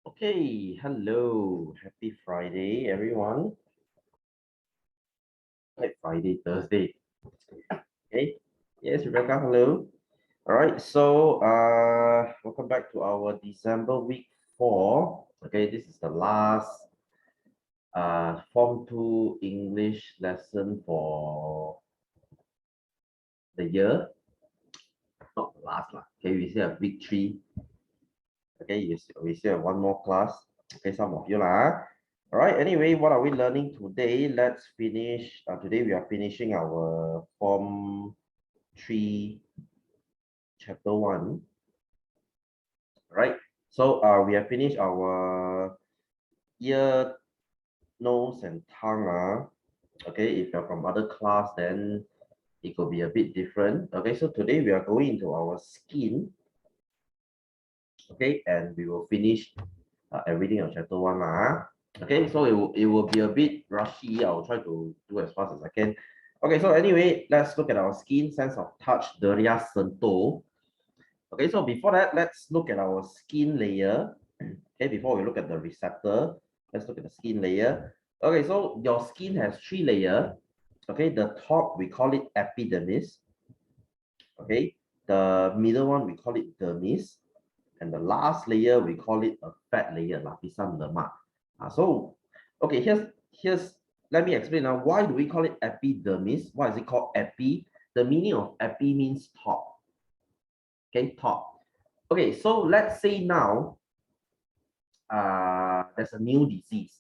Okay, hello. Happy Friday, everyone. Happy Friday, Thursday. Okay. Yes, Rebecca, hello. All right, so welcome back to our December week 4. Okay, this is the last Form 2 English lesson for the year. Not the last lah. Okay, we still have week 3. Okay, we still have one more class. Okay, some of you lah. All right, anyway, what are we learning today? Let's finish. Today we are finishing our Form 3, Chapter 1. Right? So we have finished our ear, nose, and tongue. Okay, if you're from other class, then it could be a bit different. Okay, so today we are going into our skin. Okay, and we will finish everything on Chapter 1. Okay, so it will be a bit rushy. I'll try to do as fast as I can. Okay, so anyway, let's look at our skin, sense of touch, Deria Sento. Okay, so before that, let's look at our skin layer. Okay, before we look at the receptor, let's look at the skin layer. Okay, so your skin has 3 layers. Okay, the top, we call it epidermis. Okay, the middle one, we call it dermis. And the last layer, we call it a fat layer, lapisan lemak. So, okay, let me explain now. Why do we call it epidermis? Why is it called epi? The meaning of epi means top. Okay, top. Okay, so let's say now, there's a new disease.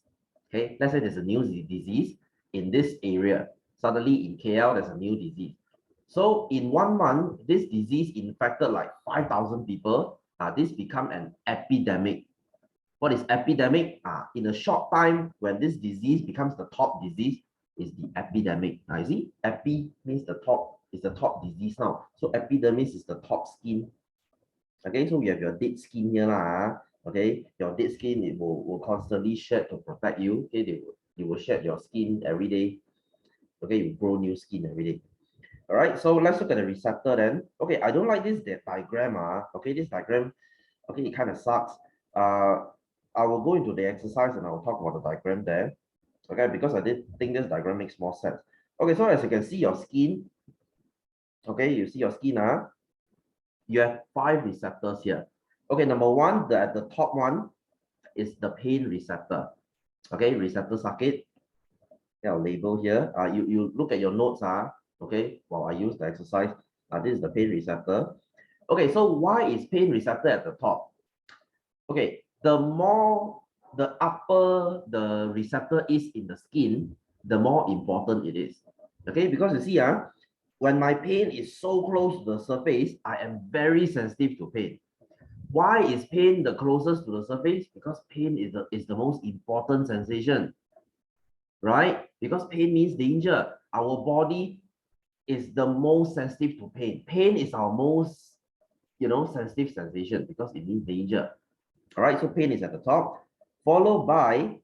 Okay, let's say there's a new disease in this area. Suddenly in KL, there's a new disease. So in 1 month, this disease infected like 5,000 people. This become an epidemic. What is epidemic? In a short time, when this disease becomes the top disease, is the epidemic. You see, epi means the top, is the top disease now. So epidermis is the top skin. Okay, so you have your dead skin here lah. Okay, your dead skin, it will constantly shed to protect you. Okay, you will shed your skin every day. Okay, you grow new skin every day. All right, so let's look at the receptor then. Okay, I don't like this diagram. Okay, this diagram, okay, it kind of sucks. I will go into the exercise and I'll talk about the diagram there. Okay, because I did think this diagram makes more sense. Okay, so as you can see your skin, okay, you see your skin, you have 5 receptors here. Okay, number 1, at the top one is the pain receptor. Okay, receptor circuit. I'll label here. You look at your notes, okay, while I use the exercise. This is the pain receptor. Okay, so why is pain receptor at the top? Okay, the upper the receptor is in the skin, the more important it is. Okay, because you see, when my pain is so close to the surface, I am very sensitive to pain. Why is pain the closest to the surface? Because pain is the most important sensation, right? Because pain means danger. Our body is the most sensitive to pain. Pain is our most, sensitive sensation because it means danger. All right, so pain is at the top, followed by,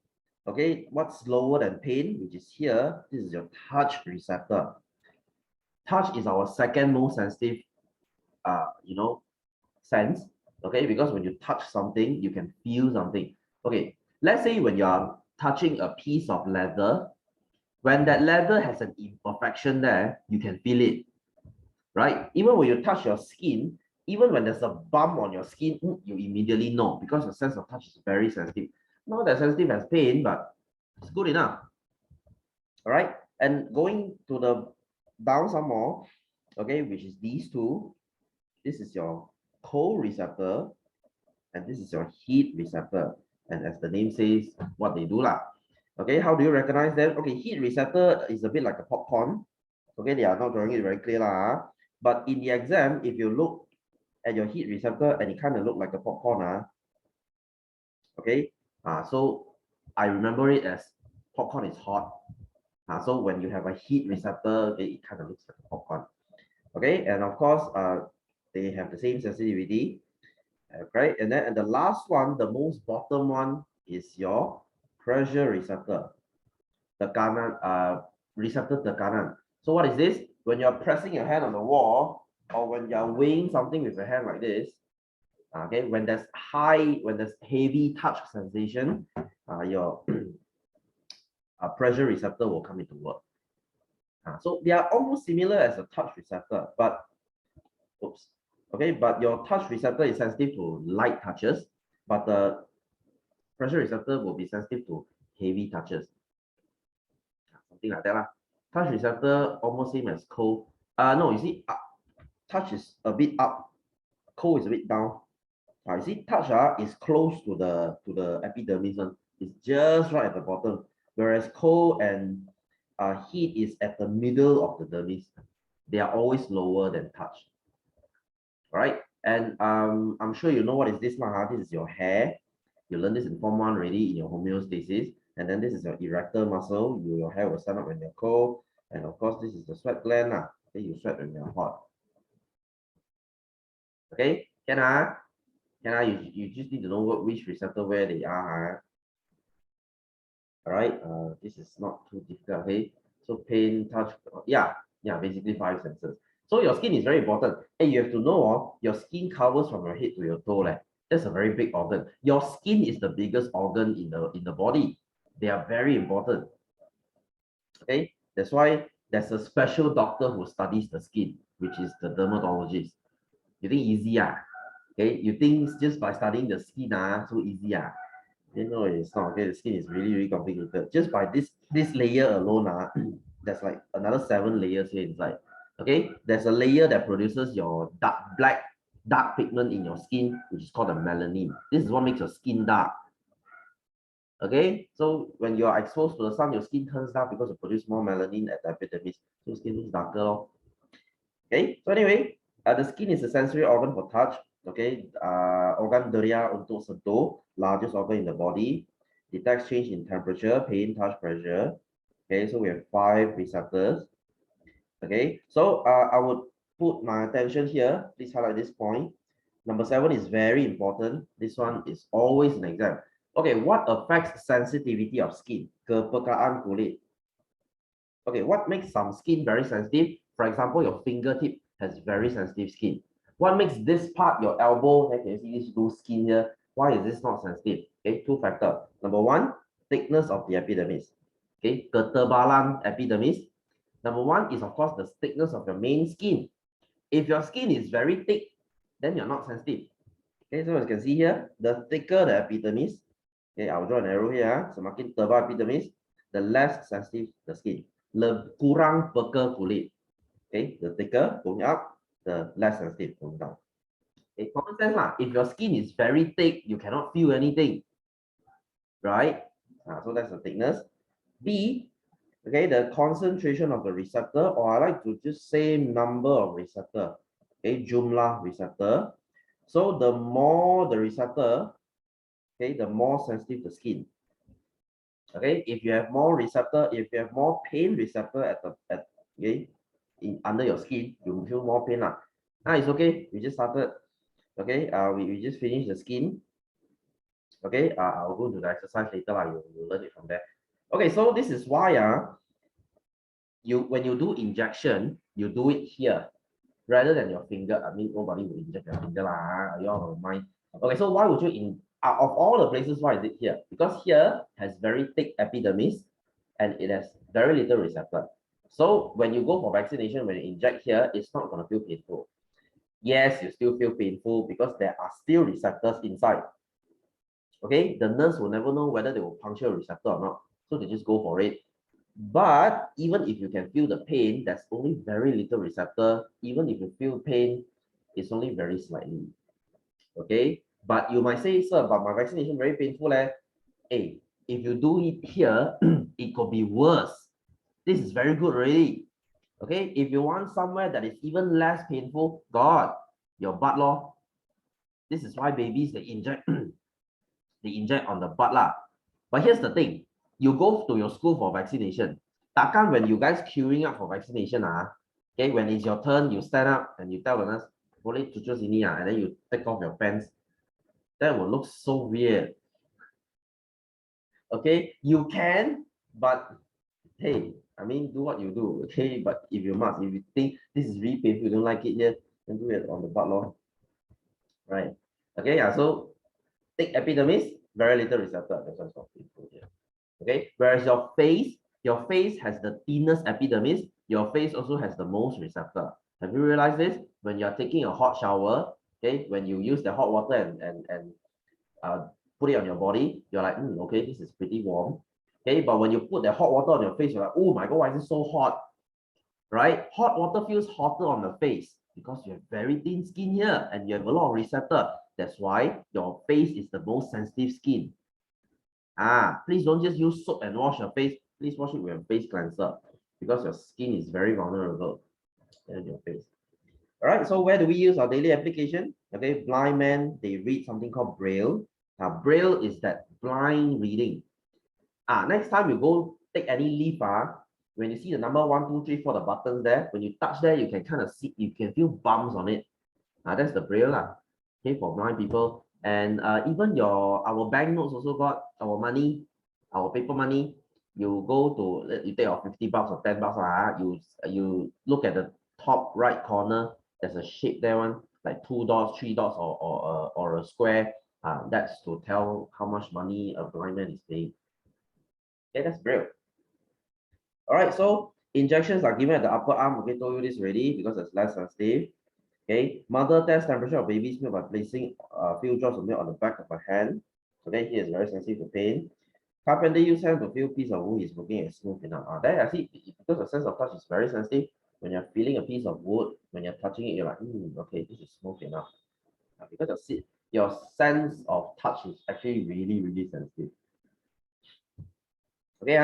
okay, what's lower than pain, which is here. This is your touch receptor. Touch is our second most sensitive, sense. Okay, because when you touch something, you can feel something. Okay, let's say when you are touching a piece of leather, when that leather has an imperfection there, you can feel it, right? Even when you touch your skin, even when there's a bump on your skin, you immediately know because your sense of touch is very sensitive. Not that sensitive as pain, but it's good enough. All right, and going to the down some more, okay, which is these two. This is your cold receptor, and this is your heat receptor. And as the name says, what they do lah. Okay, how do you recognize them? Okay, heat receptor is a bit like a popcorn. Okay, they are not drawing it very clear lah. But in the exam, if you look at your heat receptor and it kind of look like a popcorn, okay, so I remember it as popcorn is hot. So when you have a heat receptor, okay, it kind of looks like a popcorn. Okay, and of course, they have the same sensitivity. Okay, and then the last one, the most bottom one, is your pressure receptor, tekanan, receptor tekanan. So what is this? When you're pressing your hand on the wall, or when you're weighing something with your hand like this, Okay, when there's heavy touch sensation, your pressure receptor will come into work. So they are almost similar as a touch receptor, but oops. Okay, but your touch receptor is sensitive to light touches, but the pressure receptor will be sensitive to heavy touches. Something like that. Touch receptor almost same as cold. No, you see, touch is a bit up, cold is a bit down. You see, touch is close to the epidermis one. It's just right at the bottom, whereas cold and heat is at the middle of the dermis. They are always lower than touch. All right, and I'm sure you know what is this now. This is your hair. You learned this in Form 1 already in your homeostasis. And then this is your erector muscle. Your hair will stand up when you're cold. And of course, this is the sweat gland. Okay, you sweat when you're hot. Okay, you just need to know which receptor where they are. All right, this is not too difficult. Okay, so pain, touch, yeah, basically 5 senses. So your skin is very important. And you have to know, your skin covers from your head to your toe. That's a very big organ. Your skin is the biggest organ in the body. They are very important. Okay, that's why there's a special doctor who studies the skin, which is the dermatologist. You think easy? Okay, you think just by studying the skin, so easy? No, it's not. Okay, the skin is really, really complicated. Just by this layer alone, there's like another 7 layers here inside. Okay, there's a layer that produces your dark pigment in your skin, which is called the melanin. This is what makes your skin dark. Okay, so when you are exposed to the sun, your skin turns dark because you produce more melanin at the epidermis, so skin looks darker. Okay, so anyway, the skin is a sensory organ for touch. Okay, organ derya untuk sentuh, largest organ in the body, detects change in temperature, pain, touch, pressure. Okay, so we have 5 receptors. Okay, so I would put my attention here. Please highlight this point. Number 7 is very important. This one is always an exam. Okay, what affects sensitivity of skin? Kepekaan kulit. Okay, what makes some skin very sensitive? For example, your fingertip has very sensitive skin. What makes this part, your elbow, can you see this loose skin here? Why is this not sensitive? Okay, 2 factors. Number 1, thickness of the epidermis. Okay, ketebalan epidermis. Number 1 is, of course, the thickness of your main skin. If your skin is very thick, then you're not sensitive. Okay, so as you can see here, the thicker the epidermis, okay, I'll draw an arrow here. Semakin tebal epidermis, the less sensitive the skin. Kurang peka kulit. Okay, the thicker going up, the less sensitive going down. Okay, common sense lah. If your skin is very thick, you cannot feel anything, right? So that's the thickness. B, okay, the concentration of the receptor, or I like to just say number of receptor. Okay, jumlah receptor. So the more the receptor, okay, the more sensitive the skin. Okay, if you have more receptor, if you have more pain receptor under your skin, you feel more pain lah. It's okay. We just started. Okay, we just finished the skin. Okay, I'll go to the exercise later lah. You learn it from there. Okay, so this is why when you do injection, you do it here rather than your finger. I mean, nobody will inject your finger lah. You all mind. Okay, so why would you of all the places, why is it here? Because here has very thick epidermis and it has very little receptor. So when you go for vaccination, when you inject here, it's not going to feel painful. Yes, you still feel painful because there are still receptors inside. Okay, the nurse will never know whether they will puncture a receptor or not. So they just go for it. But even if you can feel the pain, there's only very little receptor. Even if you feel pain, it's only very slightly. Okay, but you might say, sir, but my vaccination very painful. Hey, if you do it here, it could be worse. This is very good already. Okay, if you want somewhere that is even less painful, God, your butt law. This is why babies they inject on the butt lah. But here's the thing, you go to your school for vaccination. Takkan when you guys queuing up for vaccination, okay, when it's your turn, you stand up and you tell the nurse, boleh cucuk sini and then you take off your pants. That will look so weird. Okay, you can, but hey, I mean, do what you do, okay? But if you must, if you think this is really painful, you don't like it yet, then do it on the butt law. Right. Okay, yeah, so thick epidermis, very little receptor. That's why it's not painful here. Okay, whereas your face has the thinnest epidermis, your face also has the most receptor. Have you realized this? When you're taking a hot shower, okay, when you use the hot water and put it on your body, you're like, okay, this is pretty warm. Okay, but when you put the hot water on your face, you're like, oh my god, why is it so hot? Right? Hot water feels hotter on the face because you have very thin skin here and you have a lot of receptor. That's why your face is the most sensitive skin. Please don't just use soap and wash your face. Please wash it with a face cleanser because your skin is very vulnerable in your face. All right, so where do we use our daily application? Okay, blind men, they read something called Braille. Now, Braille is that blind reading. Next time you go take any leaf, when you see the number 1, 2, 3, 4, the buttons there, when you touch there, you can kind of see, you can feel bumps on it. That's the Braille, okay, for blind people. And even our banknotes also got our money, our paper money. You go to, you take your $50 or $10, you look at the top right corner, there's a shape there, one like 2 dots, 3 dots, or a square. That's to tell how much money a blind man is paying. Okay, that's Braille. All right, so injections are given at the upper arm. Okay, told you this already because it's less sensitive. Okay, mother tests temperature of baby's milk by placing a few drops of milk on the back of her hand. Okay, here is very sensitive to pain. Carpenter use hand to feel piece of wood is working as smooth enough. There I see, because the sense of touch is very sensitive. When you're feeling a piece of wood, when you're touching it, you're like, okay, this is smooth enough. Because your sense of touch is actually really, really sensitive. Okay,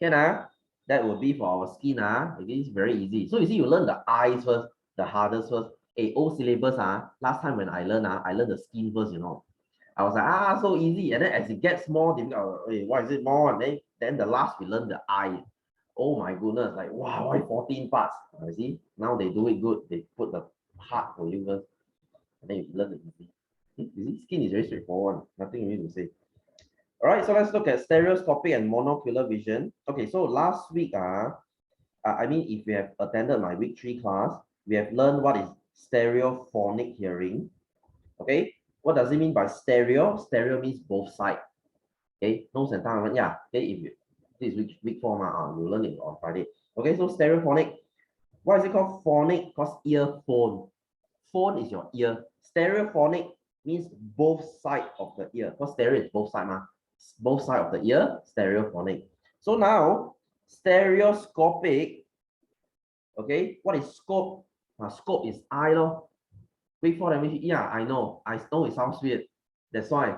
can that will be for our skin. It is very easy. So you see, you learn the eyes first, the hardest first. O syllabus, last time when I learned the skin first, I was like, so easy. And then as it gets more difficult, why is it more? And then the last we learn the eye. Oh my goodness, like wow, why 14 parts? You see, now they do it good. They put the part for you first, and then you learn the easy. You see, skin is very straightforward. Nothing you need to say. All right, so let's look at stereoscopic and monocular vision. Okay, so last week, I mean, if you have attended my week 3 class, we have learned what is stereophonic hearing. Okay, what does it mean by stereo? Stereo means both sides. Okay, nose and tongue. Yeah. Okay, if you, this is week 4, you learn it on Friday. Okay, so stereophonic. Why is it called phonic? Because earphone. Phone is your ear. Stereophonic means both sides of the ear. Because stereo is both sides, both sides of the ear, stereophonic. So now, stereoscopic. Okay, what is scope? Scope is eye, lor. Week 4 language, yeah, I know it sounds weird. That's why.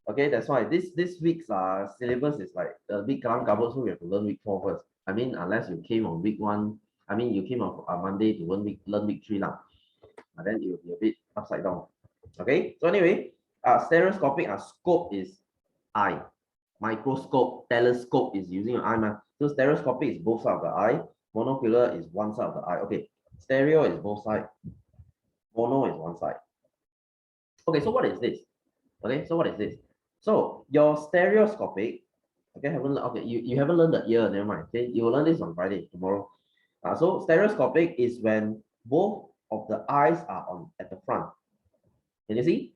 Okay, that's why this week's syllabus is like a bit covered, so we have to learn week 4 first. I mean, unless you came on week 1, I mean, you came on Monday to learn week 3 now. And then it will be a bit upside down. Okay, so anyway, stereoscopic scope is eye. Microscope, telescope is using your eye. So stereoscopic is both sides of the eye. Monocular is one side of the eye. Okay, stereo is both sides. Mono is one side. Okay, so what is this? Okay, so what is this? So your stereoscopic, okay, you haven't learned the ear, never mind. Okay, you will learn this on Friday, tomorrow. So stereoscopic is when both of the eyes are at the front. Can you see?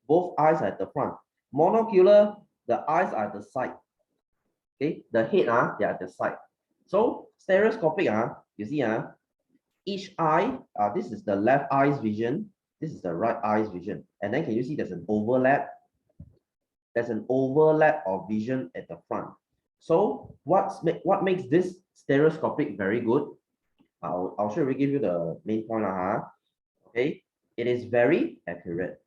Both eyes are at the front. Monocular, the eyes are at the side. Okay, the head, they are at the side. So stereoscopic, you see, each eye, this is the left eye's vision, this is the right eye's vision. And then can you see there's an overlap? There's an overlap of vision at the front. So what makes this stereoscopic very good? I'll surely give you the main point. Okay, it is very accurate.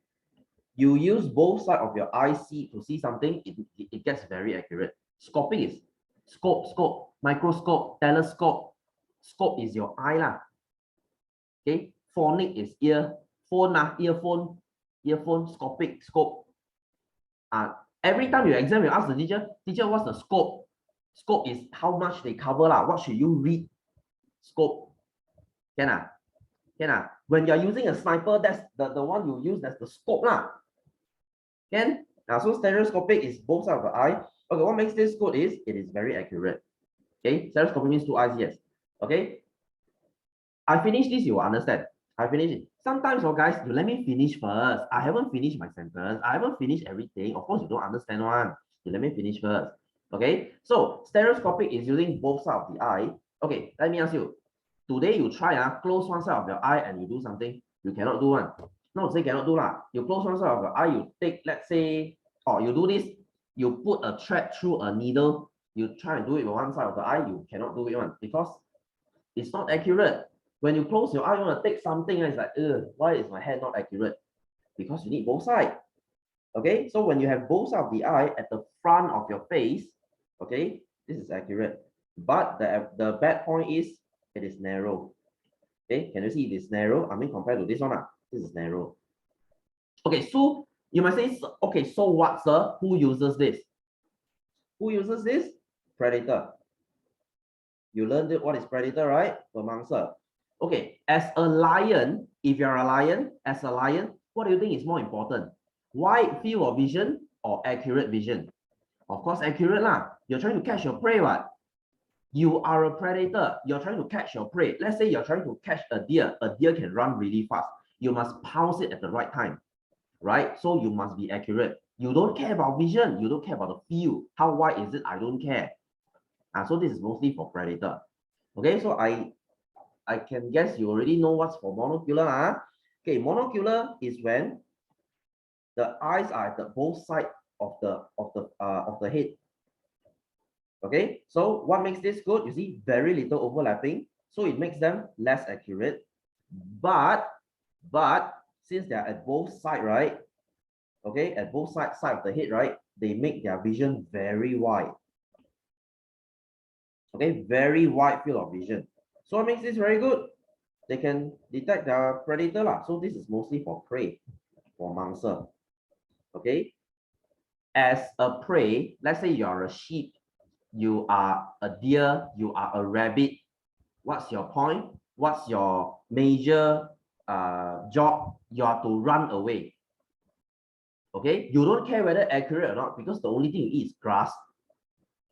You use both sides of your eye to see something, it gets very accurate. Scopic is scope, microscope, telescope. Scope is your eye lah. Okay, phonic is ear, phone earphone, scopic, scope. Every time you exam, you ask the teacher, what's the scope? Scope is how much they cover lah. What should you read? Scope. Can when you're using a sniper, that's the one you use, that's the scope lah. Can? So stereoscopic is both sides of the eye. Okay, what makes this good is it is very accurate. Okay, stereoscopic means 2 eyes, yes. Okay, I finish this, you will understand. I finish it. Sometimes, oh guys, you let me finish first. I haven't finished my sentence. I haven't finished everything. Of course, you don't understand one. You let me finish first. Okay. So stereoscopic is using both sides of the eye. Okay. Let me ask you. Today you try close one side of your eye and you do something. You cannot do one. Not say cannot do lah. You close one side of your eye. You take, let's say, or you do this. You put a thread through a needle. You try and do it with one side of the eye. You cannot do it one because it's not accurate. When you close your eye, you want to take something, and it's like, why is my hand not accurate? Because you need both sides. Okay, so when you have both sides of the eye at the front of your face, okay, this is accurate. But the bad point is it is narrow. Okay, can you see it is narrow? I mean, compared to this one, this is narrow. Okay, so you might say, okay, so what, sir? Who uses this? Who uses this? Predator. You learned what is predator, right? Pemangsa. Okay, as a lion, if you're a lion, as a lion, what do you think is more important? Wide field of vision or accurate vision? Of course, accurate lah. You're trying to catch your prey, what? You are a predator. You're trying to catch your prey. Let's say you're trying to catch a deer. A deer can run really fast. You must pounce it at the right time, right? So you must be accurate. You don't care about vision. You don't care about the field. How wide is it? I don't care. So this is mostly for predator. Okay, so I can guess you already know what's for monocular. Okay, monocular is when the eyes are at the both sides of the head. Okay, so what makes this good? You see, very little overlapping, so it makes them less accurate. But since they are at both sides, right? Okay, at both sides of the head, right? They make their vision very wide. Okay, very wide field of vision. So what makes this very good? They can detect the predator lah. So this is mostly for prey, for mangsa. Okay. As a prey, let's say you are a sheep, you are a deer, you are a rabbit. What's your point? What's your major job? You are to run away. Okay. You don't care whether accurate or not because the only thing you eat is grass.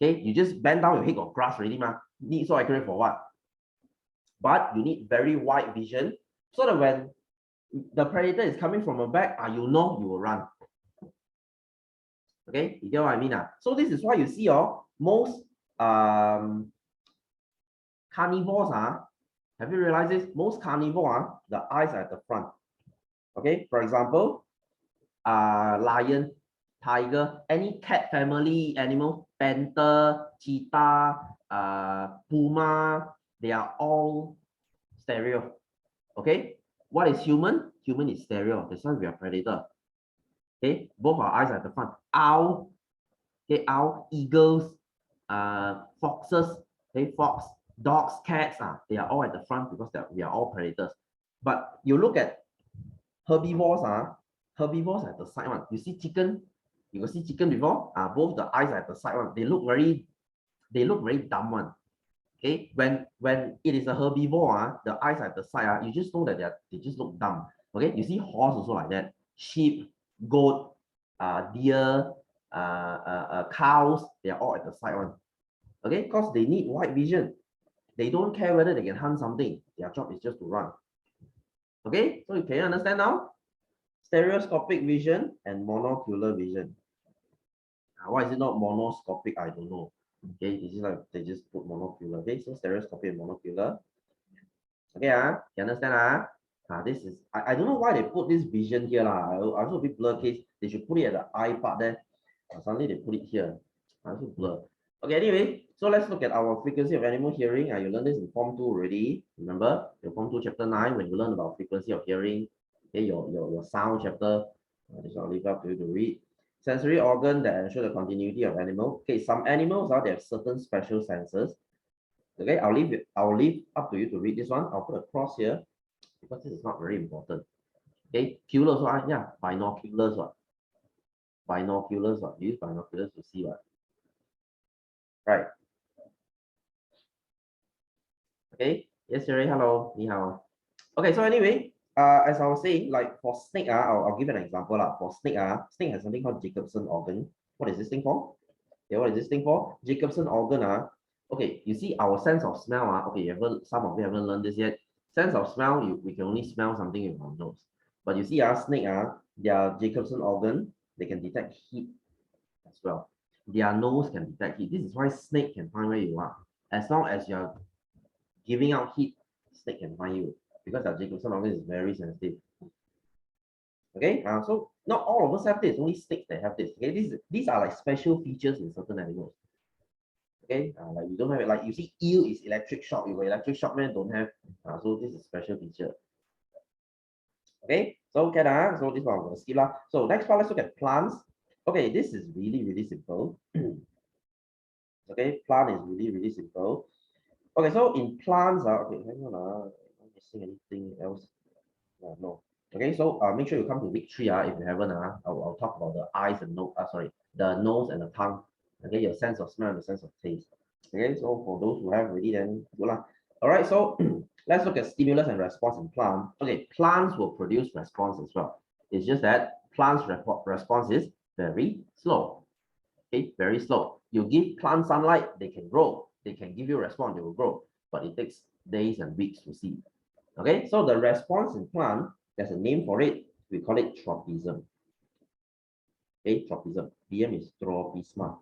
Okay. You just bend down your head, got grass already, man. Need so accurate for what? But you need very wide vision so that when the predator is coming from the back, you know you will run. Okay, you get what I mean? So this is why you see most carnivores, have you realized this? Most carnivores, the eyes are at the front. Okay, for example, lion, tiger, any cat family animal, panther, cheetah, puma, they are all stereo. Okay, what is human? Human is stereo. That's why we are predator. Okay, both our eyes are at the front. Owl, okay, owl, eagles, foxes, okay, fox, dogs, cats, they are all at the front because we are all predators. But you look at herbivores, herbivores at the side one. You see chicken, you will see chicken before. Both the eyes are at the side one. They look very dumb one. Okay, when it is a herbivore, the eyes are at the side, you just know that they just look dumb. Okay, you see horse also like that, sheep, goat, deer, cows, they are all at the side one. Okay, because they need wide vision. They don't care whether they can hunt something. Their job is just to run. Okay, so can you understand now? Stereoscopic vision and monocular vision. Why is it not monoscopic? I don't know. Okay, it's just like they just put monocular. Okay, so stereoscopic and monocular. Okay, you understand? This is I don't know why they put this vision here. I also a bit blur case. They should put it at the eye part there. Suddenly they put it here. I also blur. Okay, anyway, so let's look at our frequency of animal hearing. You learned this in Form 2 already. Remember, your Form 2 chapter 9, when you learn about frequency of hearing, okay, your sound chapter. This I'll leave up to you to read. Sensory organ that ensure the continuity of animal. Okay, some animals they have certain special senses. Okay, I'll leave up to you to read this one. I'll put a cross here because this is not very important. Okay, culars, yeah, binoculars, binoculars, use binoculars to see what. Right. Okay. Yes, Jerry. Hello. Ni hao. Okay. So anyway, as I was saying, like for snake, I'll give an example. For snake, snake has something called Jacobson organ. What is this thing for? Okay, what is this thing for? Jacobson organ. Okay, you see our sense of smell. Okay, some of you haven't learned this yet. Sense of smell, we can only smell something with our nose. But you see, snake, their Jacobson organ, they can detect heat as well. Their nose can detect heat. This is why snake can find where you are. As long as you're giving out heat, snake can find you because their Jacobson organ is very sensitive. Okay, so not all of us have this, only snakes that have this. Okay, these are like special features in certain animals. Okay, like we don't have it. Like you see, eel is electric shock. You electric shock, man, don't have. So this is a special feature. Okay, so okay, so this one I'm gonna skip lah. So next one, let's look at plants. Okay, this is really simple. Okay, plant is really simple. Okay, so in plants, okay, hang on, am I missing anything else? No. Okay, so make sure you come to week 3. If you haven't, I'll talk about the eyes and nose. Sorry, the nose and the tongue. Okay, your sense of smell and the sense of taste. Okay, so for those who have already, then good lah. All right, so let's look at stimulus and response in plant. Okay, plants will produce response as well. It's just that plants response is very slow. Okay, very slow. You give plant sunlight, they can grow. They can give you a response, they will grow. But it takes days and weeks to see. Okay, so the response in plant, there's a name for it. We call it tropism. Okay, tropism. PM is tropisma.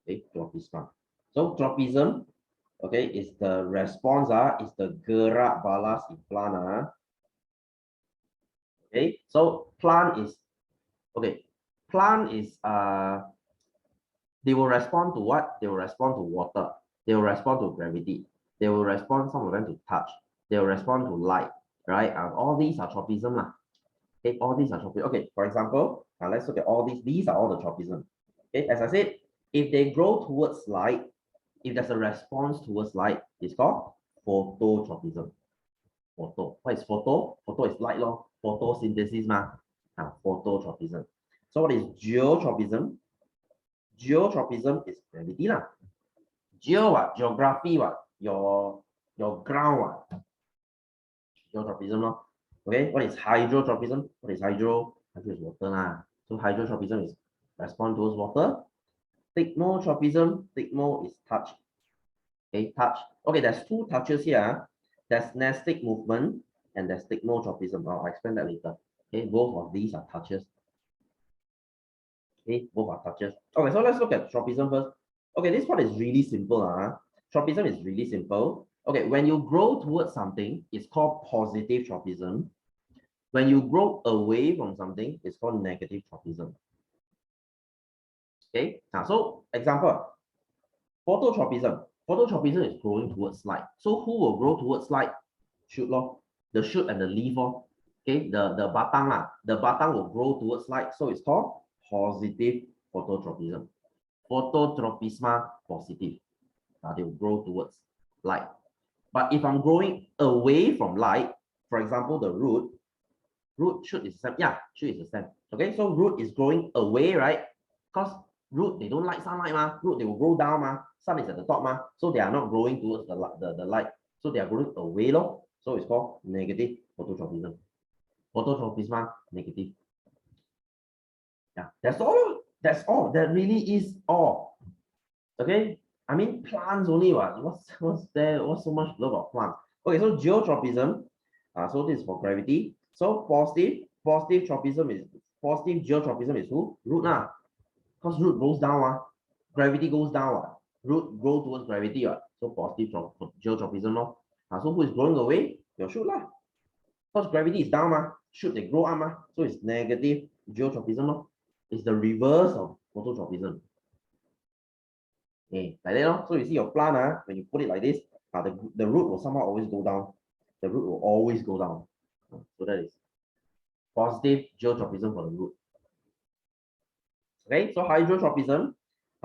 Okay, tropisma. So tropism, okay, is the response, is the gerak balas in plant. Okay, so plant is, okay, plant is, they will respond to what? They will respond to water. They will respond to gravity. They will respond, some of them, to touch. They will respond to light, right? All these are tropism. Okay, all these are tropism. Okay, for example, let's look at all these. These are all the tropism. Okay, as I said, if they grow towards light, if there's a response towards light, it's called phototropism. Photo. What is photo? Photo is light law. Photosynthesis, phototropism. So what is geotropism? Geotropism is gravity lah. Geo what? Geography what? Your ground what? Geotropism lor. Okay, what is hydrotropism? What is hydro? Hydro is water lah. So hydrotropism is respond towards water. Thigmotropism, thigmo is touch. Okay, touch. Okay, there's two touches here. There's nestic movement and there's thigmotropism. I'll explain that later. Okay, both of these are touches. Okay, both are touches. Okay, so let's look at tropism first. Okay, this part is really simple. Tropism is really simple. Okay, when you grow towards something, it's called positive tropism. When you grow away from something, it's called negative tropism. Okay, now so example, phototropism. Phototropism is growing towards light. So who will grow towards light? Shoot lor. The shoot and the leaf lor. Okay, the batang lah. The batang will grow towards light. So it's called positive phototropism. Phototropisma positive. They will grow towards light. But if I'm growing away from light, for example, the root shoot is the same. Yeah, shoot is the same. Okay, so root is growing away, right? Because root, they don't like sunlight, root, they will grow down, sun is at the top, so they are not growing towards the light, so they are growing away lor. So it's called negative phototropism. Phototropism negative. Yeah, that's all. That really is all. Okay, I mean plants only. What's there? What's so much about plants? Okay, so geotropism. So this is for gravity. So positive tropism is positive geotropism is who? Root lah. Because root goes down, gravity goes down, root grow towards gravity, so positive geotropism lor. So who is growing away? Your shoot lah. Because gravity is down, shoot they grow up, so it's negative geotropism lor. It's the reverse of phototropism. Okay, like that lor. So you see your plant, when you put it like this, the root will somehow always go down. The root will always go down. So that is positive geotropism for the root. Okay, so hydrotropism.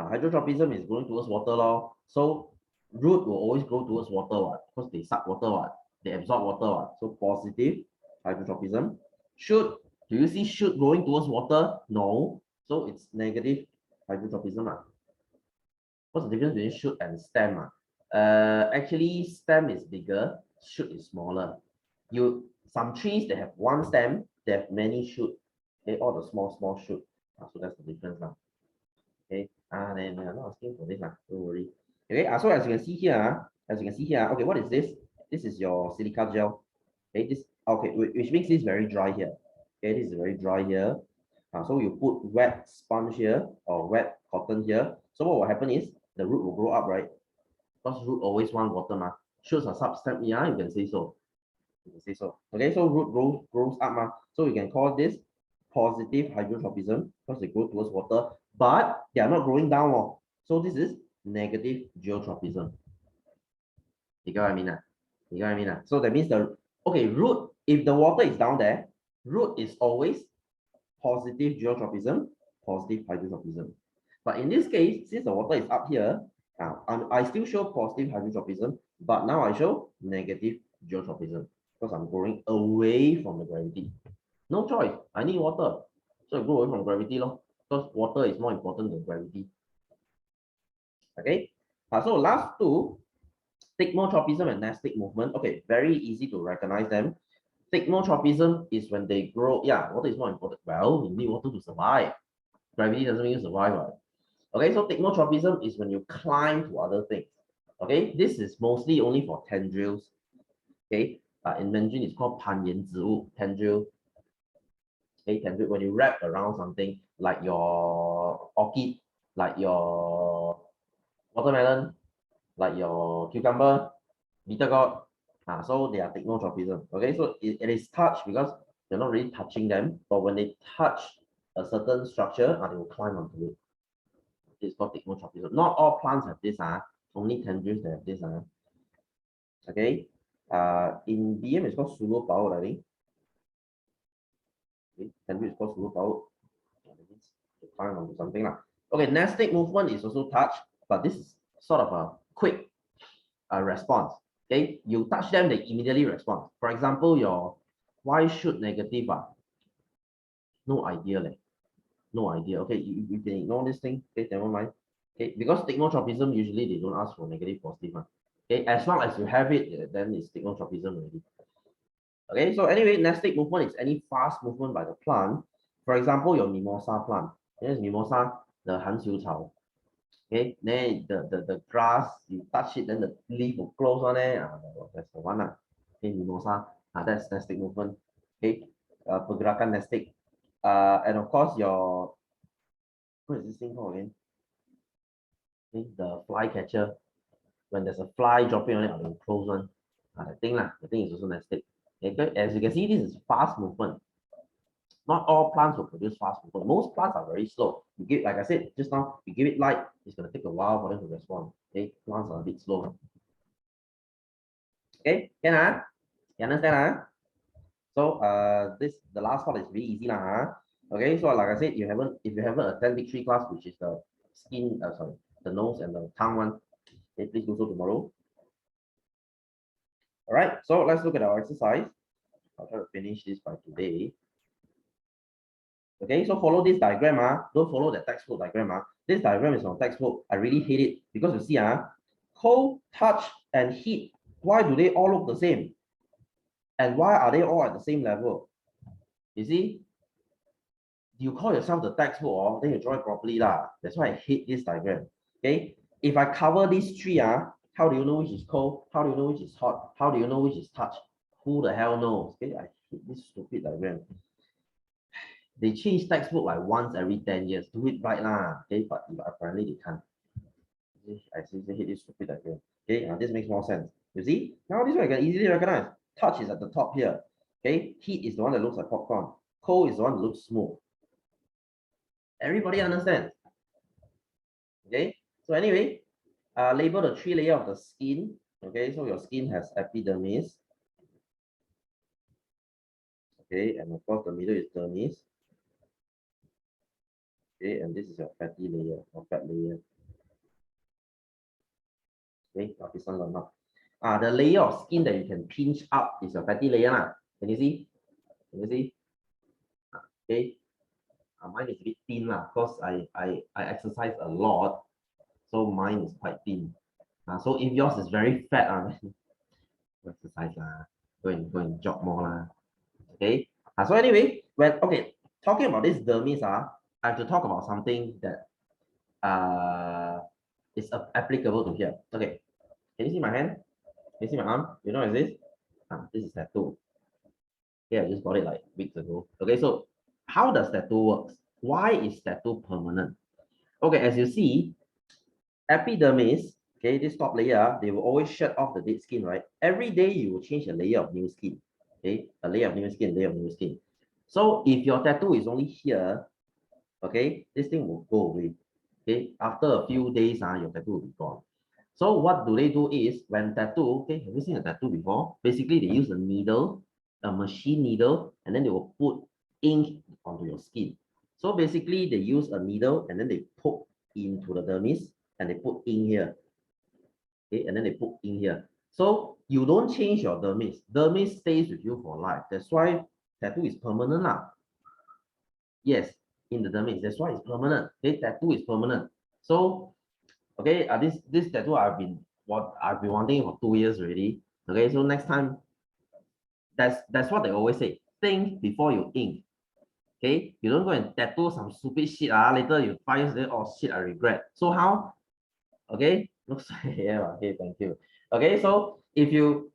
Hydrotropism is going towards water law. So root will always grow towards water, because they suck water, they absorb water, so positive hydrotropism. Shoot, do you see shoot growing towards water? No, so it's negative hydrotropism. What's the difference between shoot and stem? Actually, stem is bigger, shoot is smaller. Some trees, they have one stem, they have many shoot. Okay, all the small shoot. So that's the difference now. Okay, then I'm not asking for this, don't worry. Okay, so as you can see here, As you can see here, okay, what is this? This is your silica gel. Okay, this okay, which makes this very dry here. Okay, this is very dry here. So you put wet sponge here or wet cotton here. So what will happen is the root will grow up, right? Because root always want water, ma. Shoots are substance, yeah, you can say so. You can say so. Okay, so root grows up, ma. So you can call this positive hydrotropism because they grow towards water, but they are not growing down. Oh. So this is negative geotropism. You get what I mean? You get what I mean? So that means the okay, root, if the water is down there, root is always positive geotropism, positive hydrotropism. But in this case, since the water is up here, I still show positive hydrotropism, but now I show negative geotropism because I'm going away from the gravity. No choice. I need water. So I go away from gravity, because water is more important than gravity. Okay. So last two, thigmotropism and nestic movement. Okay, very easy to recognize them. Thigmotropism is when they grow. Yeah, water is more important. Well, you need water to survive. Gravity doesn't mean you survive, right? Okay, so thigmotropism is when you climb to other things. Okay, this is mostly only for tendrils. Okay, in Mandarin it's called 攀岩植物 tendril. Okay, tendril when you wrap around something like your orchid, like your watermelon, like your cucumber, bitter gourd. So they are thigmotropism. Okay, so it is touch because you're not really touching them, but when they touch a certain structure, they will climb onto it. It's called thigmotropism. Not all plants have this, only tendrils that have this. Okay. In BM it's called pseudopoud, I think. Okay, tendril is called pseudopoud. That means to climb onto something. Okay, nestic movement is also touch, but this is sort of a quick response. Okay, you touch them, they immediately respond. For example, your why should negative? No idea, no idea. Okay, you can ignore this thing. Okay, never mind. Okay, because thigmotropism usually they don't ask for negative positive. Okay, as long as you have it, then it's thigmotropism already. Okay, so anyway, nestic movement is any fast movement by the plant. For example, your mimosa plant. Here's mimosa, the 含羞草. Okay, then the grass, you touch it, then the leaf will close on it. That's the one. Okay, mimosa. That's nestic movement. Okay, pergerakan nestic. And of course, your what is this thing called again? Okay, the fly catcher. When there's a fly dropping on it, it will close one. The thing is also nestic. Okay, as you can see, this is fast movement. Not all plants will produce fast movement. Most plants are very slow. You give, like I said just now, you give it light, it's going to take a while for them to respond. Okay, plants are a bit slow. Okay, can you understand? So the last part is really easy Okay, so like I said, if you haven't attended week 3 class, which is the skin, the nose and the tongue one, okay, please do so tomorrow. All right, so let's look at our exercise. I'll try to finish this by today. Okay, so follow this diagram. Don't follow the textbook diagram. This diagram is from textbook. I really hate it because you see, cold, touch, and heat. Why do they all look the same? And why are they all at the same level? You see, you call yourself the textbook, or then you draw it properly. That's why I hate this diagram. Okay, if I cover these three, how do you know which is cold? How do you know which is hot? How do you know which is touch? Who the hell knows? Okay, I hate this stupid diagram. They change textbook like once every 10 years. Do it right okay, but apparently they can't. I seriously hate this stupid diagram. Okay, this makes more sense. You see, now this one I can easily recognize. Touch is at the top here. Okay, heat is the one that looks like popcorn. Cold is the one that looks smooth. Everybody understands. Okay, so anyway, label the 3 layers of the skin. Okay, so your skin has epidermis. Okay, and of course the middle is dermis. Okay, and this is your fatty layer or fat layer. Okay, lapisan lemak. The layer of skin that you can pinch up is your fatty layer. Can you see? Can you see? Okay. Mine is a bit thin because I exercise a lot, so mine is quite thin. So if yours is very fat, exercise go and jog more Okay. So anyway, talking about this dermis, I have to talk about something that is applicable to here. Okay. Can you see my hand? Can you see my arm? You know what is this? This is tattoo. Okay, I just got it like weeks ago. Okay, so how does tattoo works? Why is tattoo permanent? Okay, as you see, epidermis, okay, this top layer, they will always shed off the dead skin, right? Every day you will change a layer of new skin. Okay, a layer of new skin, layer of new skin. So if your tattoo is only here, okay, this thing will go away. Okay, after a few days, your tattoo will be gone. So what do they do is when tattoo, okay, have you seen a tattoo before? Basically, they use a needle, a machine needle, and then they will put ink onto your skin. So basically, they use a needle and then they poke into the dermis and they put ink here. Okay, and then they put ink here. So you don't change your dermis. Dermis stays with you for life. That's why tattoo is permanent lah. Yes, in the dermis. That's why it's permanent. Okay, tattoo is permanent. So okay, this tattoo I've been wanting for 2 years already. Okay, so next time, that's what they always say. Think before you ink. Okay, you don't go and tattoo some stupid shit. Later you 5 years later, oh shit, I regret. So how? Okay, looks like yeah. Okay, thank you. Okay, so if you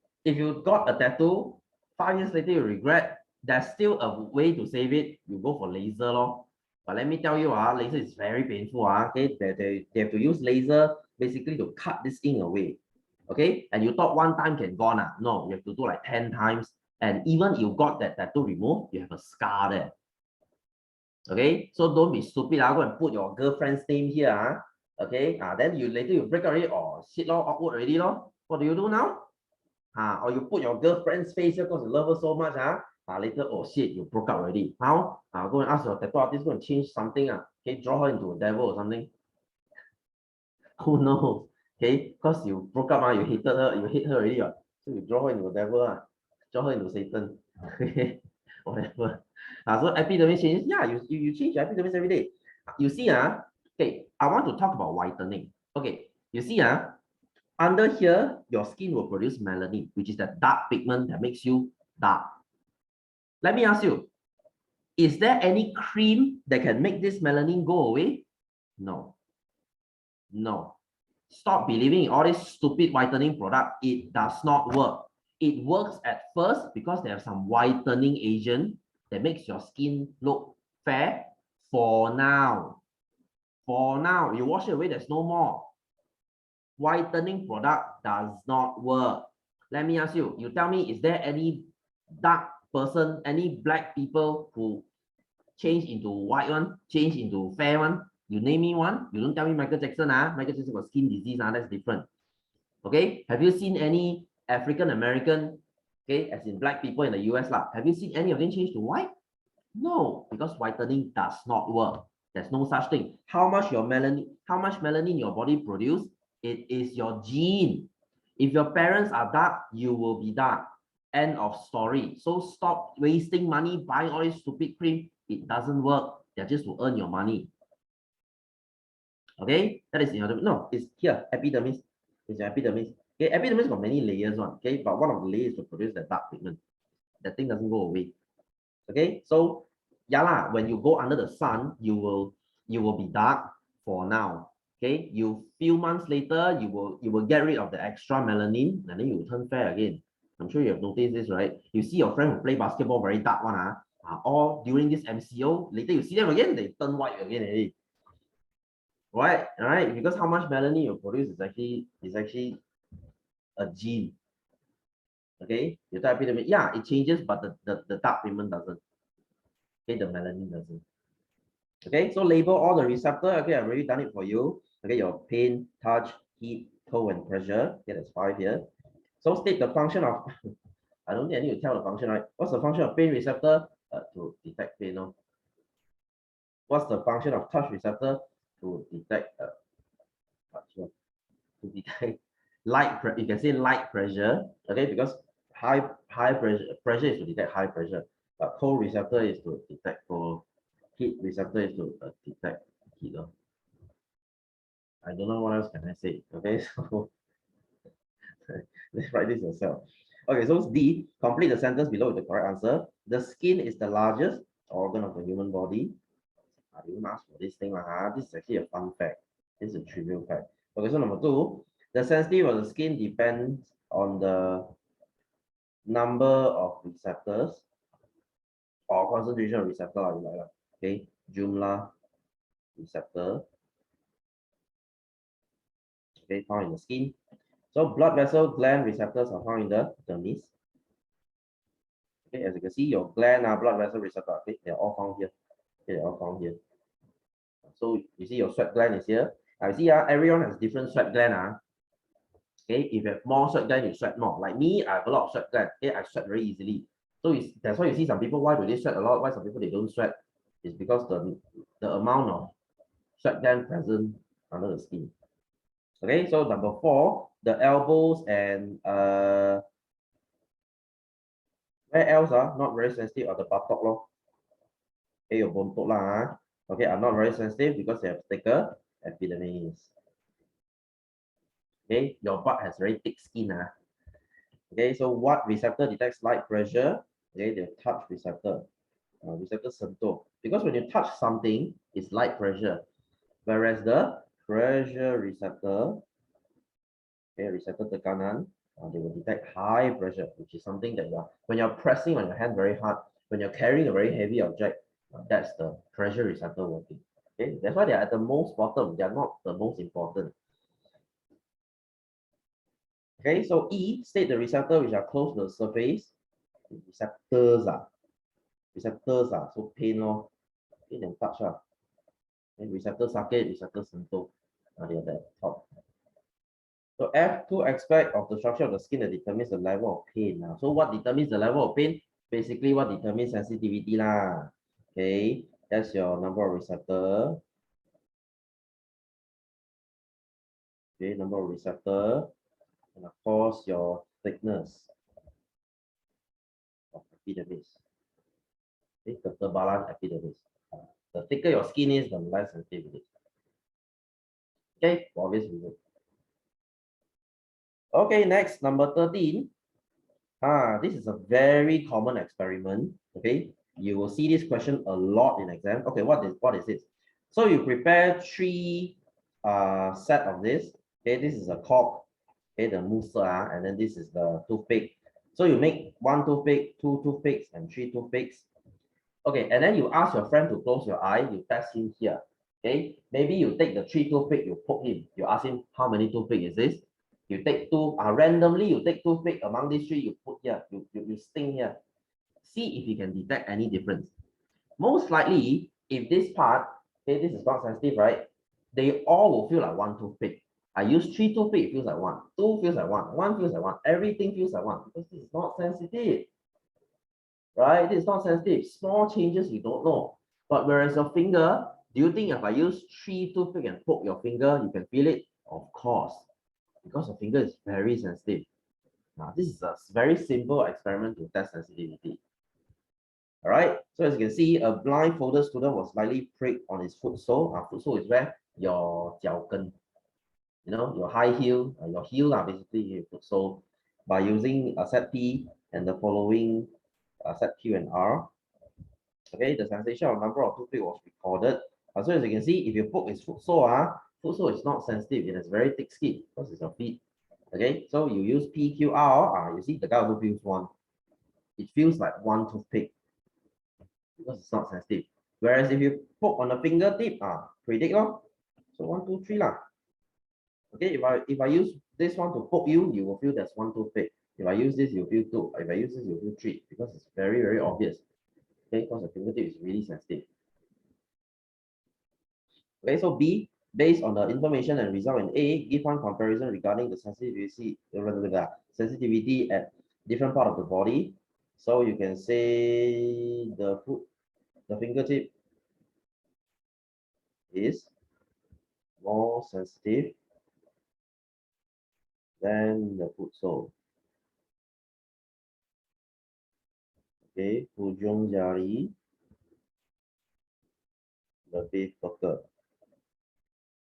got a tattoo, 5 years later you regret, there's still a way to save it. You go for laser, lor. But let me tell you, laser is very painful. Okay, they have to use laser basically to cut this ink away. Okay, and you thought one time can gone. No, you have to do like 10 times. And even you got that tattoo removed, you have a scar there. Okay, so don't be stupid. Go and put your girlfriend's name here. Okay, then you later you break already, or shit, awkward already, lor. What do you do now? Or you put your girlfriend's face here because you love her so much. Later, oh shit, you broke up already. How? Go and ask your tattoo artist, go and change something. Okay, draw her into a devil or something. Who knows? Okay, because you broke up, you hated her, you hate her already. So you draw her into a devil, draw her into Satan. Whatever. So epidermis changes. Yeah, you change your epidermis every day. You see, okay, I want to talk about whitening. Okay, you see, under here, your skin will produce melanin, which is the dark pigment that makes you dark. Let me ask you, is there any cream that can make this melanin go away? No. No. Stop believing in all this stupid whitening product. It does not work. It works at first because there's some whitening agent that makes your skin look fair for now. For now, you wash it away, there's no more. Whitening product does not work. Let me ask you, you tell me, is there any dark person, any black people who change into white one, change into fair one? You name me one. You don't tell me Michael Jackson. Michael Jackson got skin disease. That's different. Okay. Have you seen any African American, okay, as in black people in the US lah? Have you seen any of them change to white? No, because whitening does not work. There's no such thing. How much melanin your body produce? It is your gene. If your parents are dark, you will be dark. End of story. So stop wasting money buying all this stupid cream. It doesn't work. They're just to earn your money. Okay, that is no, it's here, epidermis. It's your epidermis. Okay, epidermis got many layers one. Okay, but one of the layers to produce the dark pigment. That thing doesn't go away. Okay, so yeah lah, when you go under the sun, you will be dark for now. Okay, you few months later, you will get rid of the extra melanin, and then you will turn fair again. I'm sure you have noticed this, right? You see your friend who play basketball very dark one, all during this MCO, later you see them again, they turn white again already. Right, all right, because how much melanin you produce is actually a gene. Okay, your type epidermis, yeah, it changes, but the dark pigment doesn't. Okay, the melanin doesn't. Okay, so label all the receptor. Okay, I've already done it for you. Okay, your pain, touch, heat, cold, and pressure. Okay, that's 5 here. So state the function of, I don't think I need to tell the function, right? What's the function of pain receptor? To detect pain. No? What's the function of touch receptor? To detect light. You can say light pressure. Okay, because high pressure is to detect high pressure, but cold receptor is to detect cold. Heat receptor is to detect heat. I don't know what else can I say. Okay, so let's write this yourself. Okay, so it's D. Complete the sentence below with the correct answer. The skin is the largest organ of the human body. I didn't ask for this thing. This is actually a fun fact. This is a trivial fact. Okay, so number 2. The sensitivity of the skin depends on the number of receptors or concentration of receptor, okay, jumlah receptor, okay, found in the skin. So blood vessel gland receptors are found in the dermis. Okay, as you can see, your gland blood vessel receptor, okay, they're all found here. Okay, they're all found here. So you see your sweat gland is here. I see everyone has different sweat gland. Okay, if you have more sweat gland, you sweat more. Like me, I have a lot of sweat gland. Okay, I sweat very easily. So that's why you see some people, why do they sweat a lot? Why some people they don't sweat? It's because the amount of sweat gland present under the skin. Okay, so number 4, the elbows and where else not very sensitive are the buttock lor. Okay, your bontot lah. Okay, are not very sensitive because they have thicker epidermis. Okay, your butt has very thick skin. Okay, so what receptor detects light pressure? Okay, the touch receptor, receptor sentuh. Because when you touch something, it's light pressure, whereas the pressure receptor, okay, receptor tekanan, they will detect high pressure, which is something that when you're pressing on your hand very hard, when you're carrying a very heavy object, that's the pressure receptor working. Okay, that's why they're at the most bottom. They are not the most important. Okay, so E, state the receptor which are close to the surface. Receptors so pain pain and touch and receptor sakit, receptor sentuh, they are at the top. So F2 aspect of the structure of the skin that determines the level of pain. So what determines the level of pain? Basically, what determines sensitivity lah. Okay, that's your number of receptor. Okay, number of receptor, and of course your thickness of epidermis. Okay, ketebalan epidermis. The thicker your skin is, the less sensitive it is. Okay, for obvious reason. Okay, next, number 13. This is a very common experiment. Okay, you will see this question a lot in exam. Okay, what is this? So you prepare 3 set of this. Okay, this is a cork. Okay, the mousse, and then this is the toothpick. So you make 1 toothpick, 2 toothpicks, and 3 toothpicks. Okay, and then you ask your friend to close your eye. You test him here. Okay, maybe you take the 3 toothpick, you poke him. You ask him how many toothpick is this? You take 2, randomly you take toothpick among these 3, you put here, you sting here. See if you can detect any difference. Most likely, if this part, okay, this is not sensitive, right? They all will feel like 1 toothpick. I use 3 toothpick, it feels like 1. 2 feels like 1. 1 feels like 1. Everything feels like 1 because this is not sensitive. Right? This is not sensitive. Small changes you don't know. But whereas your finger, do you think if I use 3 toothpick and poke your finger, you can feel it? Of course. Because your finger is very sensitive. Now, this is a very simple experiment to test sensitivity. All right, so as you can see, a blindfolded student was slightly pricked on his foot sole. Foot sole is where your 脚跟, your high heel, your heel basically your foot sole, by using a set P and the following set Q and R. Okay, the sensation of number of toothpick was recorded. So as you can see, if you poke his foot sole is not sensitive. It has very thick skin because it's your feet. Okay, so you use PQR. You see the guy also feels 1. It feels like 1 toothpick because it's not sensitive. Whereas if you poke on the fingertip, predict So 1, 2, 3 lah. Okay, if I use this one to poke you, you will feel there's 1 toothpick. If I use this, you feel 2. If I use this, you feel 3 because it's very, very obvious. Okay, because the fingertip is really sensitive. Okay, so B, based on the information and result in A, give one comparison regarding the sensitivity at different part of the body. So you can say the fingertip is more sensitive than the foot sole. Okay, ujung jari lebih pekat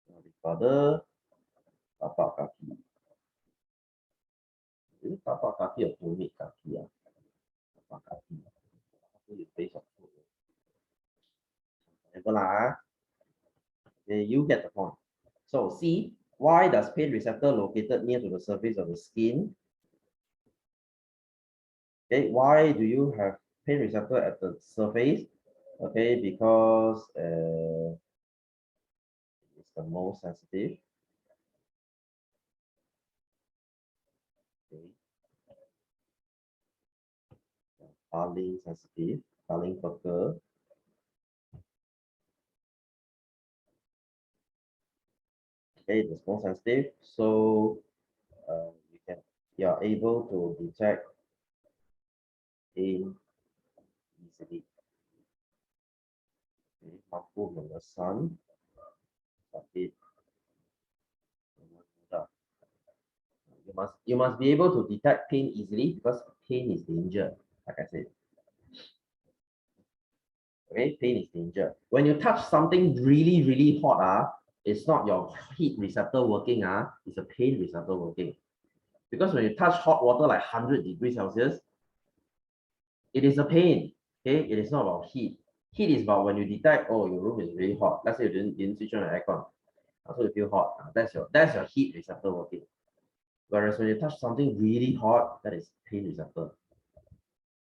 daripada tapak kaki. Jadi tapak kaki atau tumit kaki tapak kaki. Itu based on foot. Okay, you get the point. So C, Why does pain receptor located near to the surface of the skin? Okay, why do you have pain receptor at the surface? Okay, because it's the most sensitive. Okay, Darling sensitive, Darling Perker. Okay, it's most sensitive, so you are able to detect pain easily. Okay, harmful from the sun, sakit. You must be able to detect pain easily because pain is danger, like I said. Okay, pain is danger. When you touch something really, really hot, it's not your heat receptor working, it's a pain receptor working. Because when you touch hot water like 100 degrees Celsius, it is a pain. Okay, it is not about heat. Heat is about when you detect, oh, your room is really hot. Let's say you didn't switch on the aircon, so you feel hot. That's your heat receptor working. Whereas when you touch something really hot, that is pain receptor.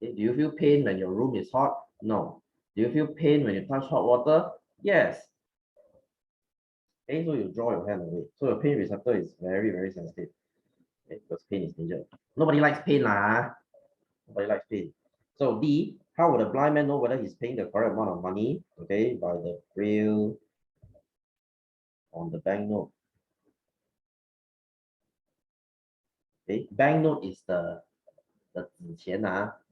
Okay, do you feel pain when your room is hot? No. Do you feel pain when you touch hot water? Yes. Okay, so you draw your hand away. So your pain receptor is very, very sensitive. Okay, because pain is danger. Nobody likes pain, lah. Nobody likes pain. So D, how would a blind man know whether he's paying the correct amount of money? Okay, by the braille on the banknote. Okay, banknote is the 纸钱,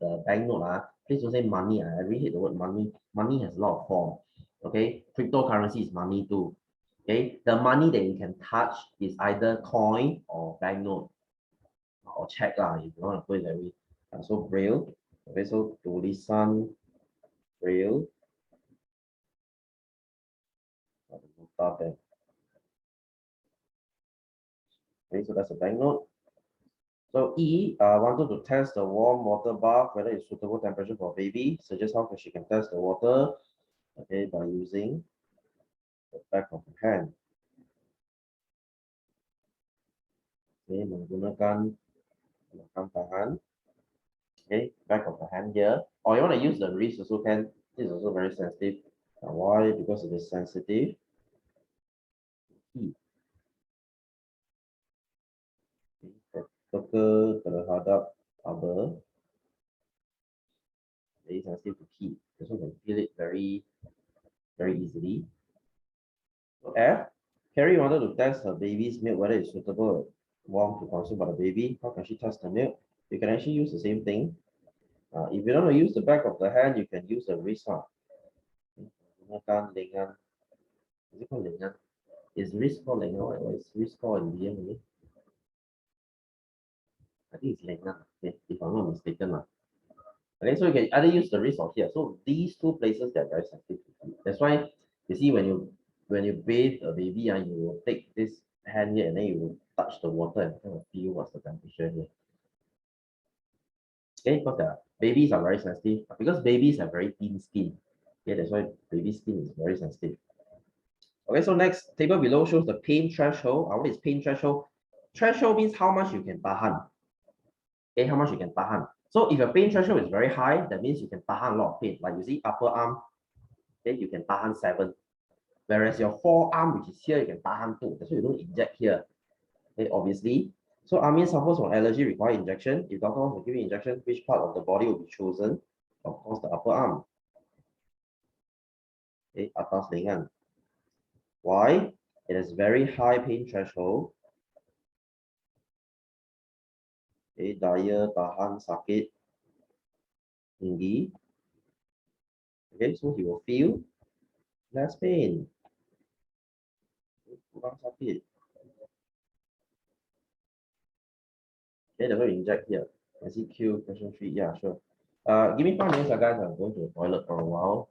the banknote. Please don't say money. I really hate the word money. Money has a lot of form. Okay, cryptocurrency is money too. Okay, the money that you can touch is either coin or banknote or check if you want to put it that way. So braille. Okay, so tulisan braille. Okay, so that's a banknote. So E wanted to test the warm water bath, whether it's suitable temperature for baby. Suggest how she can test the water. Okay, by using the back of the hand. Okay, menggunakan tangan. Okay, back of the hand here. Or you want to use the wrist also can. This is also very sensitive. Why? Because it is sensitive. Heat. Teka terhadap other. Very sensitive to heat. This one can feel it very, very easily. So F. Carrie wanted to test her baby's milk whether it's suitable warm to consume by the baby. How can she test the milk? You can actually use the same thing. If you don't want to use the back of the hand, you can use the wrist. Gunakan lengan. Is it called lengan? Is wrist called lengan or is wrist called in DM? I think it's lengan. Okay, if I'm not mistaken. Okay, so you can either use the wrist or here. So these two places that are very sensitive. That's why you see when you bathe a baby, you will take this hand here and then you will touch the water and kind of feel what's the temperature here. Okay, because the babies are very sensitive because babies have very thin skin. Okay, that's why baby skin is very sensitive. Okay, so next table below shows the pain threshold. What is pain threshold? Threshold means how much you can tahan. Okay, how much you can tahan. So if your pain threshold is very high, that means you can tahan a lot of pain. Like you see upper arm, okay, you can tahan 7. Whereas your forearm, which is here, you can tahan 2. That's why you don't inject here. Okay, obviously. So Amin suffers from allergy, require injection. If doctor wants to give you injection, which part of the body will be chosen? Of course, the upper arm. Okay, atas lengan. Why? It has very high pain threshold. Okay, daya tahan sakit tinggi. Okay, so he will feel less pain. Kurang sakit. Okay, they're going to inject here. I see Q question 3. Yeah, sure. Give me 5 minutes, guys. I'm going to the toilet for a while.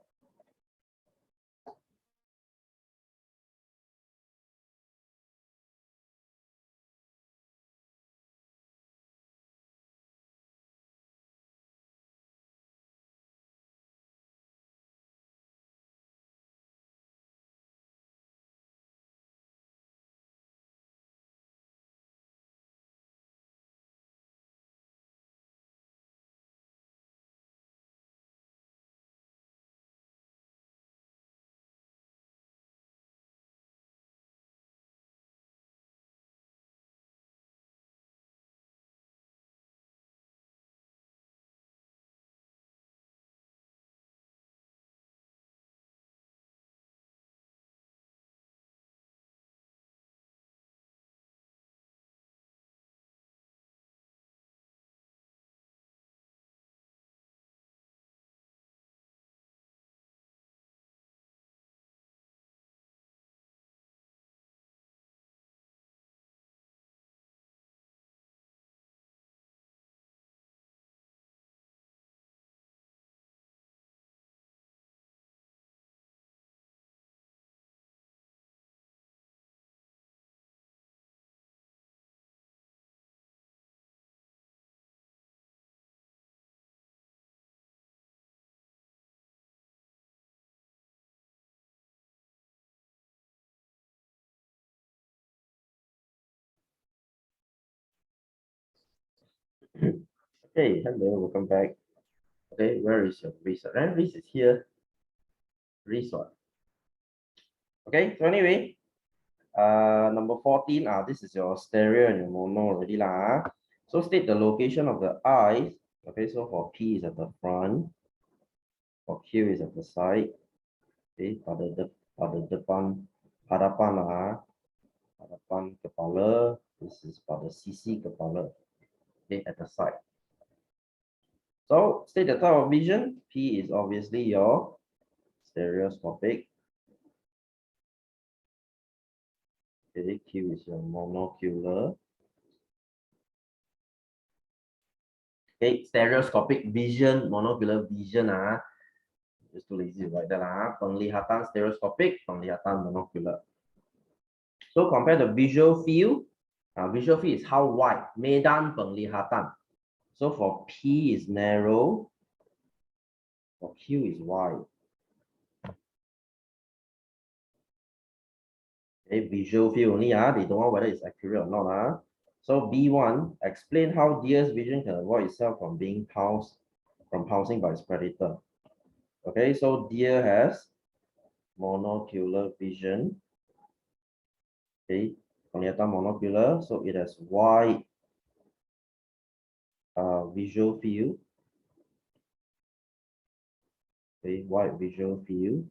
Okay, hello, welcome back. Okay, where is your risk? Risk is here. Risk what? Okay, so anyway, number 14, this is your stereo and your mono already lah. So state the location of the eyes. Okay, so for P is at the front, for Q is at the side. Okay, pada depan, hadapan lah. Hadapan kepala. This is pada sisi kepala. Okay, at the side. So state the type of vision. P is obviously your stereoscopic. Okay, Q is your monocular. Okay, stereoscopic vision, monocular vision just too lazy to write that penglihatan stereoscopic, penglihatan monocular. So compare the visual field. Visual field is how wide, medan penglihatan. So for P is narrow, for Q is wide. Okay, visual field only, they don't know whether it's accurate or not. So B1, explain how deer's vision can avoid itself from being pouncing by its predator. Okay, so deer has monocular vision. Okay, penglihatan monocular, so it has wide visual field. Okay, wide visual field,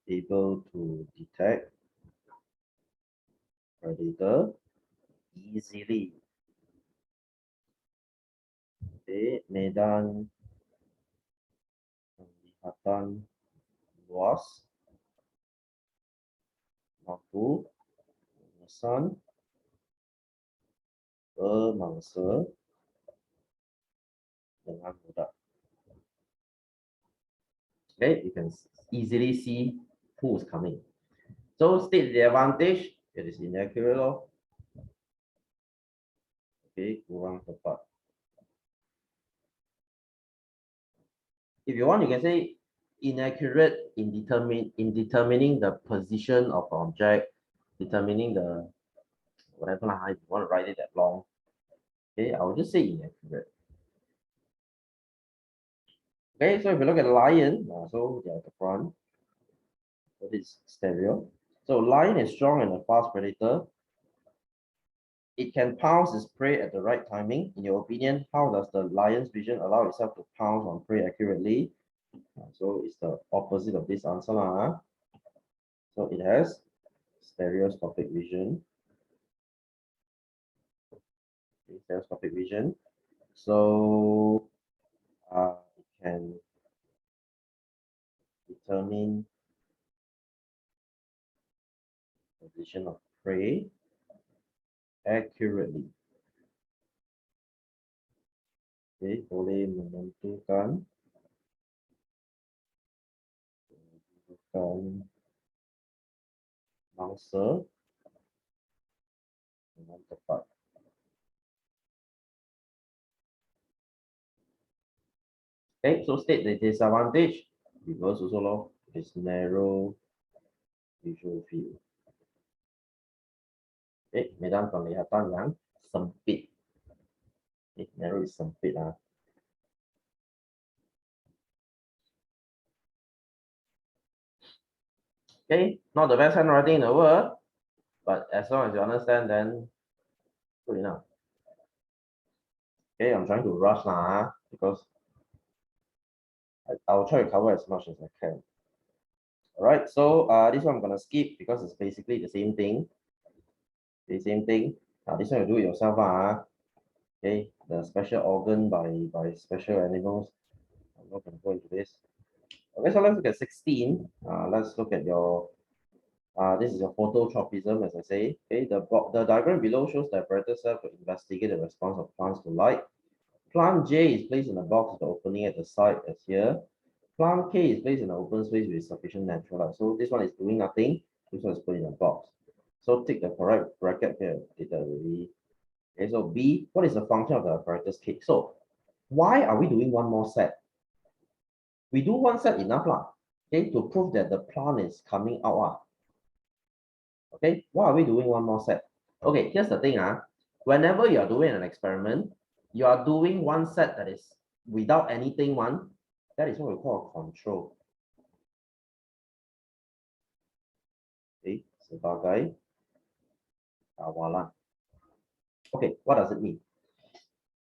able to detect predator easily. Okay, medan penglihatan luas, mampu memesan pemangsa dengan mudah. Okay, you can easily see who is coming. So state the advantage, it is inaccurate. Okay, kurang tepat. If you want, you can say inaccurate in determining the position of the object, determining the whatever if you want to write it that long. Okay, I will just say inaccurate. Okay, so if you look at the lion, so they're at the front. So this stereo. So lion is strong and a fast predator. It can pounce its prey at the right timing. In your opinion, how does the lion's vision allow itself to pounce on prey accurately? So it's the opposite of this answer. So it has stereoscopic vision. Stereoscopic vision. So it can determine position of prey accurately. Okay, boleh menentukan mangsa dengan tepat. Okay, so state the disadvantage. Reverse also is narrow visual field. Okay, medan penglihatan yang sempit. Okay, narrow is sempit Okay, not the best handwriting in the world, but as long as you understand, then good enough. Okay, I'm trying to rush now because I'll try to cover as much as I can. All right, so this one I'm gonna skip because it's basically the same thing. The same thing. This one you do it yourself. Okay, the special organ by special animals. I'm not gonna go into this. Okay, so let's look at 16. Let's look at your this is your phototropism, as I say. Okay, the diagram below shows the apparatus to investigate the response of plants to light. Plant J is placed in a box with the opening at the side as here. Plant K is placed in an open space with sufficient natural light. So this one is doing nothing. This one is put in a box. So take the correct bracket here. Already. Okay, so B, what is the function of the apparatus K? So why are we doing one more set? We do one set enough lah. Okay, to prove that the plant is coming out. Okay, why are we doing one more set? Okay, here's the thing. Whenever you are doing an experiment, you are doing one set that is without anything one, that is what we call a control. Okay, sebagai kawalan. Okay, what does it mean?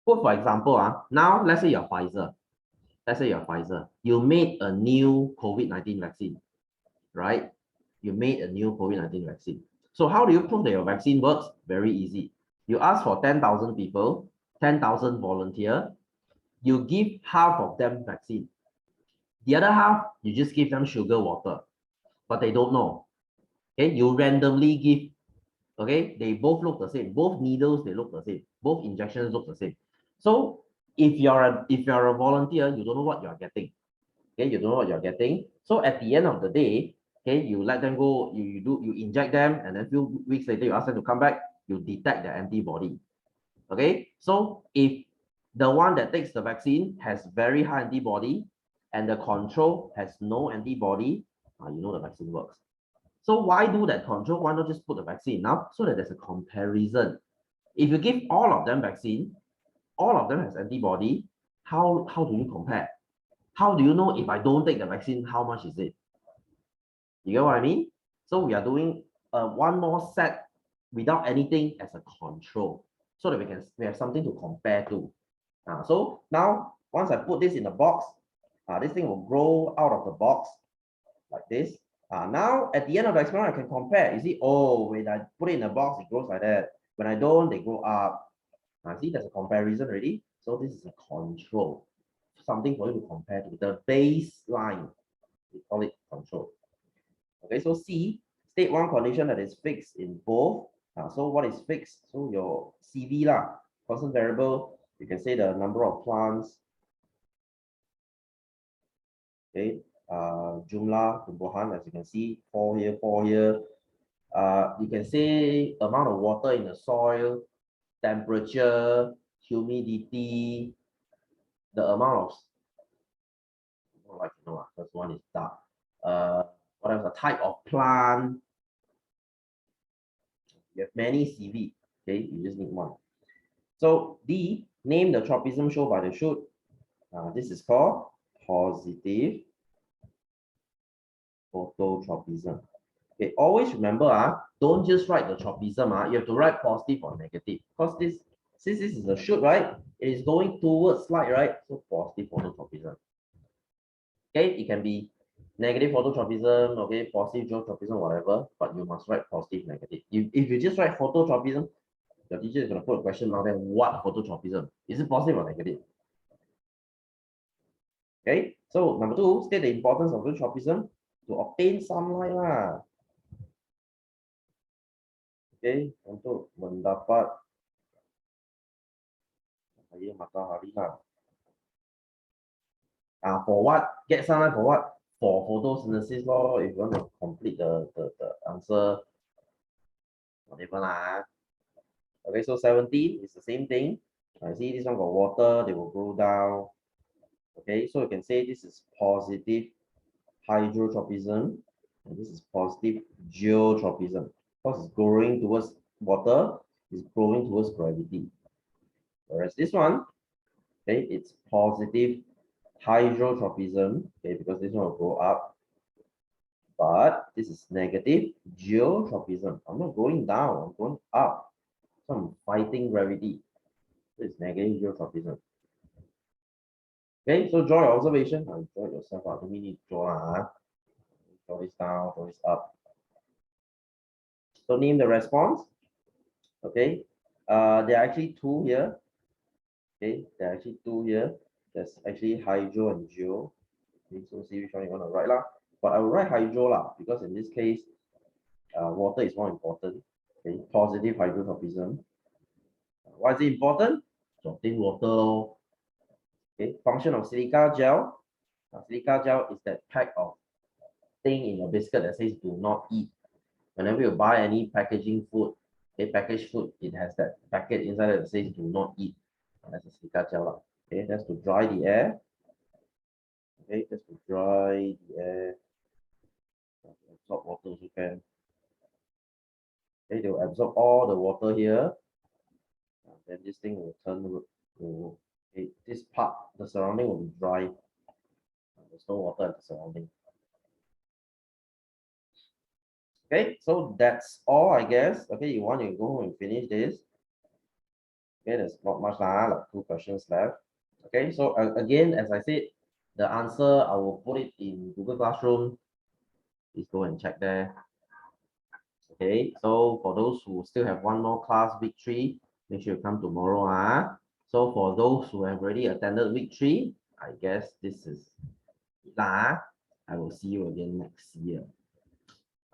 So for example, now let's say you're Pfizer. Let's say you're Pfizer. You made a new COVID-19 vaccine, right? You made a new COVID-19 vaccine. So how do you prove that your vaccine works? Very easy. You ask for 10,000 people, 10,000 volunteers. You give half of them vaccine. The other half, you just give them sugar water, but they don't know. Okay, you randomly give. Okay, they both look the same. Both needles, they look the same. Both injections look the same. So if you're a volunteer, you don't know what you're getting. Okay, you don't know what you're getting. So at the end of the day, okay, you let them go, you inject them, and then a few weeks later you ask them to come back, you detect the antibody. Okay, so if the one that takes the vaccine has very high antibody and the control has no antibody, you know the vaccine works. So why do that control? Why not just put the vaccine now so that there's a comparison? If you give all of them vaccine, all of them has antibody, how do you compare? How do you know if I don't take the vaccine, how much is it? You get what I mean? So we are doing one more set without anything as a control so that we have something to compare to. So now once I put this in the box, this thing will grow out of the box like this. Now at the end of the experiment, I can compare. You see, oh, when I put it in a box, it grows like that. When I don't, they grow up. See, there's a comparison already. So this is a control, something for you to compare to. The baseline, we call it control. Okay, so C, state one condition that is fixed in both. So what is fixed? So your CV lah, constant variable. You can say the number of plants. Okay, jumlah tumbuhan, as you can see, 4 here, 4 here. You can say amount of water in the soil, temperature, humidity, the amount of, like you know, first one is dark. What else? The type of plant. You have many CV. Okay, you just need one. So D, name the tropism shown by the shoot. This is called positive phototropism. Okay, always remember, don't just write the tropism. You have to write positive or negative. Because since this is a shoot, right? It is going towards slide, right? So positive phototropism. Okay, it can be negative phototropism, okay, positive geotropism, whatever, but you must write positive, negative. If you just write phototropism, your teacher is going to put a question mark there. What phototropism? Is it positive or negative? Okay, so number 2, state the importance of phototropism to obtain sunlight lah. Okay, untuk mendapat cahaya matahari lah. For what? Get sunlight for what? For photosynthesis lor. If you want to complete the answer, whatever lah. Okay, so 17 is the same thing. I see this one got water, they will go down. Okay, so you can say this is positive hydrotropism, and this is positive geotropism. Because it's growing towards water, it's growing towards gravity. Whereas this one, okay, it's positive hydrotropism, okay, because this one will go up. But this is negative geotropism. I'm not going down, I'm going up. So I'm fighting gravity. So it's negative geotropism. Okay, so draw your observation. Draw it yourself out. Don't need to draw. Draw this down, draw this up. So name the response. Okay, there are actually 2 here. Okay, there are actually 2 here. There's actually hydro and geo. Okay, so see which one you want to write lah. But I will write hydro lah, because in this case, water is more important. Okay, positive hydrotropism. Why is it important? To obtain water. Okay, function of silica gel. Silica gel is that pack of thing in your biscuit that says do not eat. Whenever you buy any packaging food, okay, packaged food, it has that packet inside that says do not eat. That's a silica gel. Okay, that's to dry the air. Okay, that's to dry the air. Absorb water also can. Okay, they will absorb all the water here. Then this thing will turn to this part, the surrounding will be dry. There's no water at the surrounding. Okay, so that's all, I guess. Okay, you want to go home and finish this. Okay, there's not much, like 2 questions left. Okay, so again, as I said, the answer I will put it in Google Classroom. Please go and check there. Okay, so for those who still have one more class, week 3, make sure you come tomorrow. So for those who have already attended week 3, I guess this is I will see you again next year.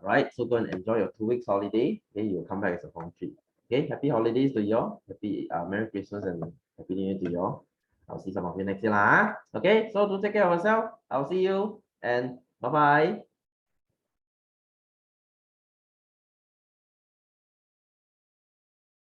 All right, so go and enjoy your 2 weeks holiday. Okay, you'll come back as a form 3. Okay, happy holidays to you all. Happy Merry Christmas and Happy New Year to you all. I'll see some of you next year. Okay, so do take care of yourself. I'll see you and bye-bye.